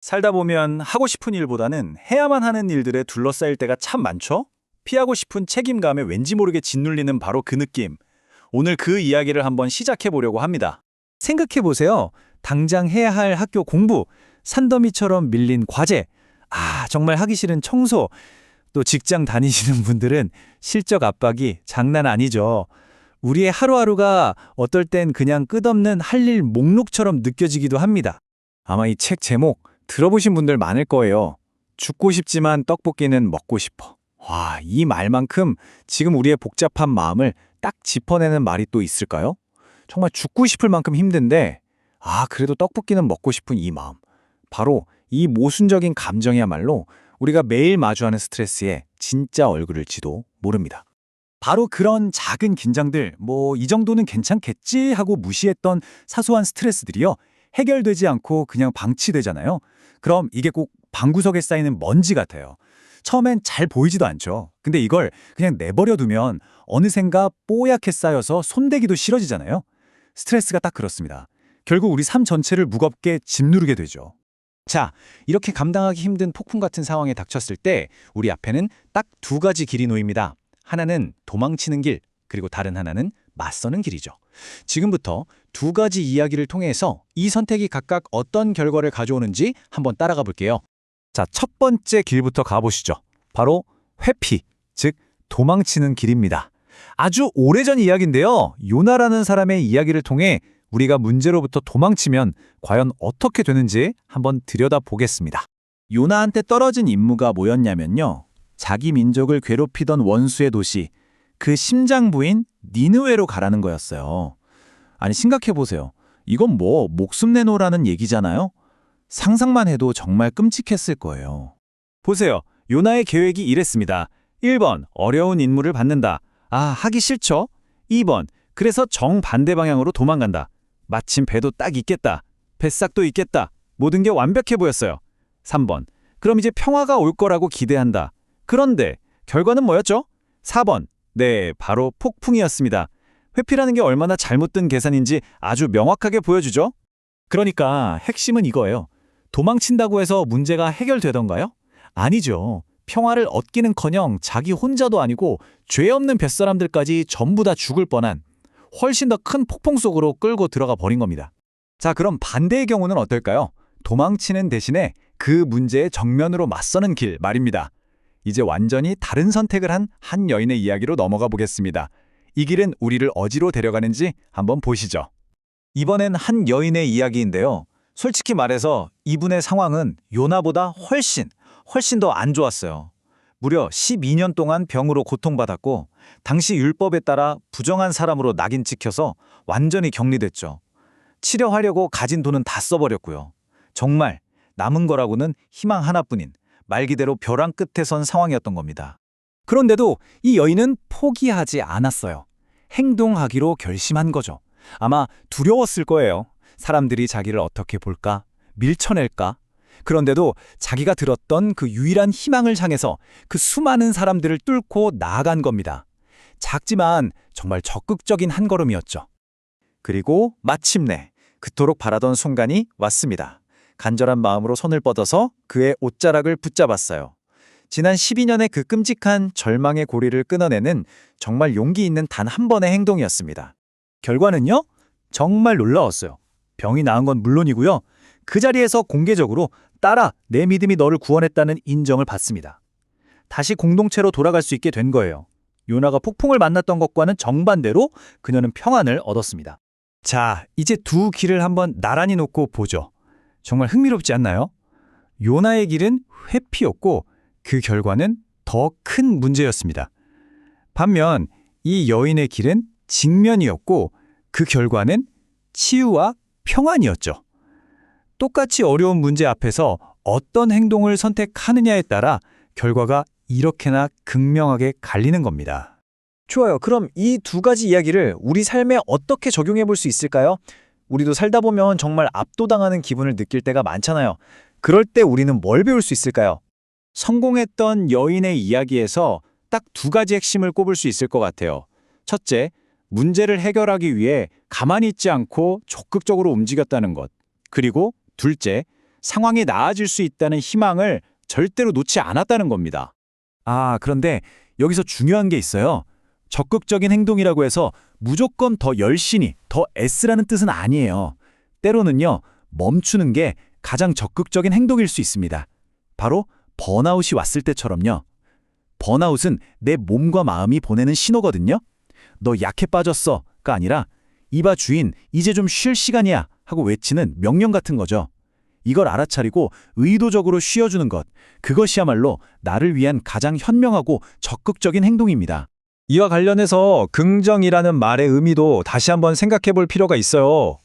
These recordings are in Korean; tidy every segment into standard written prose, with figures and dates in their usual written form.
살다 보면 하고 싶은 일보다는 해야만 하는 일들에 둘러싸일 때가 참 많죠? 피하고 싶은 책임감에 왠지 모르게 짓눌리는 바로 그 느낌. 오늘 그 이야기를 한번 시작해 보려고 합니다. 생각해보세요. 당장 해야 할 학교 공부, 산더미처럼 밀린 과제, 정말 하기 싫은 청소, 또 직장 다니시는 분들은 실적 압박이 장난 아니죠. 우리의 하루하루가 어떨 땐 그냥 끝없는 할 일 목록처럼 느껴지기도 합니다. 아마 이 책 제목 들어보신 분들 많을 거예요. 죽고 싶지만 떡볶이는 먹고 싶어. 와, 이 말만큼 지금 우리의 복잡한 마음을 딱 짚어내는 말이 또 있을까요? 정말 죽고 싶을 만큼 힘든데, 그래도 떡볶이는 먹고 싶은 이 마음. 바로 이 모순적인 감정이야말로 우리가 매일 마주하는 스트레스의 진짜 얼굴일지도 모릅니다. 바로 그런 작은 긴장들, 이 정도는 괜찮겠지 하고 무시했던 사소한 스트레스들이요. 해결되지 않고 그냥 방치되잖아요. 그럼 이게 꼭 방구석에 쌓이는 먼지 같아요. 처음엔 잘 보이지도 않죠. 근데 이걸 그냥 내버려 두면 어느샌가 뽀얗게 쌓여서 손대기도 싫어지잖아요. 스트레스가 딱 그렇습니다. 결국 우리 삶 전체를 무겁게 짓누르게 되죠. 자, 이렇게 감당하기 힘든 폭풍 같은 상황에 닥쳤을 때 우리 앞에는 딱 두 가지 길이 놓입니다. 하나는 도망치는 길, 그리고 다른 하나는 맞서는 길이죠. 지금부터 두 가지 이야기를 통해서 이 선택이 각각 어떤 결과를 가져오는지 한번 따라가 볼게요. 자, 첫 번째 길부터 가보시죠. 바로 회피, 즉 도망치는 길입니다. 아주 오래전 이야기인데요. 요나라는 사람의 이야기를 통해 우리가 문제로부터 도망치면 과연 어떻게 되는지 한번 들여다보겠습니다. 요나한테 떨어진 임무가 뭐였냐면요. 자기 민족을 괴롭히던 원수의 도시, 그 심장부인 니느웨로 가라는 거였어요. 아니, 생각해보세요. 이건 목숨 내놓으라는 얘기잖아요? 상상만 해도 정말 끔찍했을 거예요. 보세요. 요나의 계획이 이랬습니다. 1번, 어려운 임무를 받는다. 하기 싫죠? 2번, 그래서 정반대 방향으로 도망간다. 마침 배도 딱 있겠다. 뱃삭도 있겠다. 모든 게 완벽해 보였어요. 3번, 그럼 이제 평화가 올 거라고 기대한다. 그런데 결과는 뭐였죠? 4번, 네, 바로 폭풍이었습니다. 회피라는 게 얼마나 잘못된 계산인지 아주 명확하게 보여주죠? 그러니까 핵심은 이거예요. 도망친다고 해서 문제가 해결되던가요? 아니죠. 평화를 얻기는커녕 자기 혼자도 아니고 죄 없는 뱃사람들까지 전부 다 죽을 뻔한 훨씬 더 큰 폭풍 속으로 끌고 들어가 버린 겁니다. 자, 그럼 반대의 경우는 어떨까요? 도망치는 대신에 그 문제에 정면으로 맞서는 길 말입니다. 이제 완전히 다른 선택을 한 여인의 이야기로 넘어가 보겠습니다. 이 길은 우리를 어디로 데려가는지 한번 보시죠. 이번엔 한 여인의 이야기인데요. 솔직히 말해서 이분의 상황은 요나보다 훨씬 더 안 좋았어요. 무려 12년 동안 병으로 고통받았고 당시 율법에 따라 부정한 사람으로 낙인 찍혀서 완전히 격리됐죠. 치료하려고 가진 돈은 다 써버렸고요. 정말 남은 거라고는 희망 하나뿐인 말 그대로 벼랑 끝에 선 상황이었던 겁니다. 그런데도 이 여인은 포기하지 않았어요. 행동하기로 결심한 거죠. 아마 두려웠을 거예요. 사람들이 자기를 어떻게 볼까? 밀쳐낼까? 그런데도 자기가 들었던 그 유일한 희망을 향해서 그 수많은 사람들을 뚫고 나아간 겁니다. 작지만 정말 적극적인 한 걸음이었죠. 그리고 마침내 그토록 바라던 순간이 왔습니다. 간절한 마음으로 손을 뻗어서 그의 옷자락을 붙잡았어요. 지난 12년의 그 끔찍한 절망의 고리를 끊어내는 정말 용기 있는 단 한 번의 행동이었습니다. 결과는요? 정말 놀라웠어요. 병이 나은 건 물론이고요. 그 자리에서 공개적으로 딸아, 내 믿음이 너를 구원했다는 인정을 받습니다. 다시 공동체로 돌아갈 수 있게 된 거예요. 요나가 폭풍을 만났던 것과는 정반대로 그녀는 평안을 얻었습니다. 자, 이제 두 길을 한번 나란히 놓고 보죠. 정말 흥미롭지 않나요? 요나의 길은 회피였고 그 결과는 더 큰 문제였습니다. 반면 이 여인의 길은 직면이었고 그 결과는 치유와 평안이었죠. 똑같이 어려운 문제 앞에서 어떤 행동을 선택하느냐에 따라 결과가 이렇게나 극명하게 갈리는 겁니다. 좋아요. 그럼 이 두 가지 이야기를 우리 삶에 어떻게 적용해 볼 수 있을까요? 우리도 살다 보면 정말 압도당하는 기분을 느낄 때가 많잖아요. 그럴 때 우리는 뭘 배울 수 있을까요? 성공했던 여인의 이야기에서 딱 두 가지 핵심을 꼽을 수 있을 것 같아요. 첫째, 문제를 해결하기 위해 가만히 있지 않고 적극적으로 움직였다는 것. 그리고 둘째, 상황이 나아질 수 있다는 희망을 절대로 놓지 않았다는 겁니다. 아, 그런데 여기서 중요한 게 있어요. 적극적인 행동이라고 해서 무조건 더 열심히, 더 애쓰라는 뜻은 아니에요. 때로는요, 멈추는 게 가장 적극적인 행동일 수 있습니다. 바로 번아웃이 왔을 때처럼요. 번아웃은 내 몸과 마음이 보내는 신호거든요. 너 약해 빠졌어가 아니라 이봐 주인, 이제 좀 쉴 시간이야 하고 외치는 명령 같은 거죠. 이걸 알아차리고 의도적으로 쉬어주는 것, 그것이야말로 나를 위한 가장 현명하고 적극적인 행동입니다. 이와 관련해서 긍정이라는 말의 의미도 다시 한번 생각해 볼 필요가 있어요.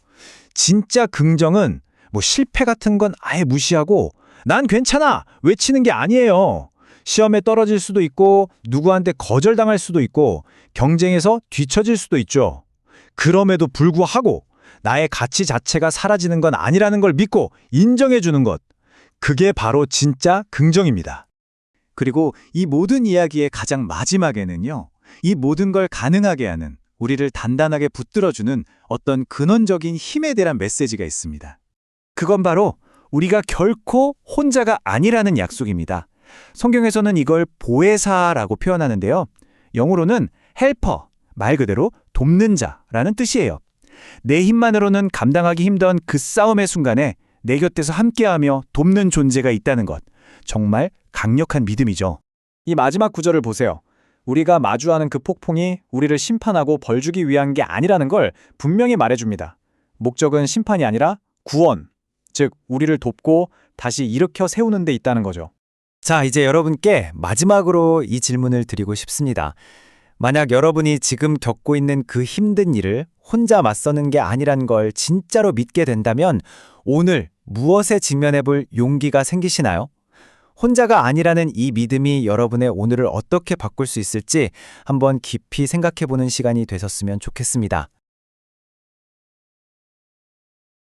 진짜 긍정은 뭐 실패 같은 건 아예 무시하고 난 괜찮아! 외치는 게 아니에요. 시험에 떨어질 수도 있고 누구한테 거절당할 수도 있고 경쟁에서 뒤처질 수도 있죠. 그럼에도 불구하고 나의 가치 자체가 사라지는 건 아니라는 걸 믿고 인정해 주는 것. 그게 바로 진짜 긍정입니다. 그리고 이 모든 이야기의 가장 마지막에는요. 이 모든 걸 가능하게 하는, 우리를 단단하게 붙들어주는 어떤 근원적인 힘에 대한 메시지가 있습니다. 그건 바로 우리가 결코 혼자가 아니라는 약속입니다. 성경에서는 이걸 보혜사라고 표현하는데요. 영어로는 헬퍼, 말 그대로 돕는 자라는 뜻이에요. 내 힘만으로는 감당하기 힘든 그 싸움의 순간에 내 곁에서 함께하며 돕는 존재가 있다는 것. 정말 강력한 믿음이죠. 이 마지막 구절을 보세요. 우리가 마주하는 그 폭풍이 우리를 심판하고 벌주기 위한 게 아니라는 걸 분명히 말해줍니다. 목적은 심판이 아니라 구원, 즉 우리를 돕고 다시 일으켜 세우는 데 있다는 거죠. 자, 이제 여러분께 마지막으로 이 질문을 드리고 싶습니다. 만약 여러분이 지금 겪고 있는 그 힘든 일을 혼자 맞서는 게 아니란 걸 진짜로 믿게 된다면 오늘 무엇에 직면해 볼 용기가 생기시나요? 혼자가 아니라는 이 믿음이 여러분의 오늘을 어떻게 바꿀 수 있을지 한번 깊이 생각해 보는 시간이 되셨으면 좋겠습니다.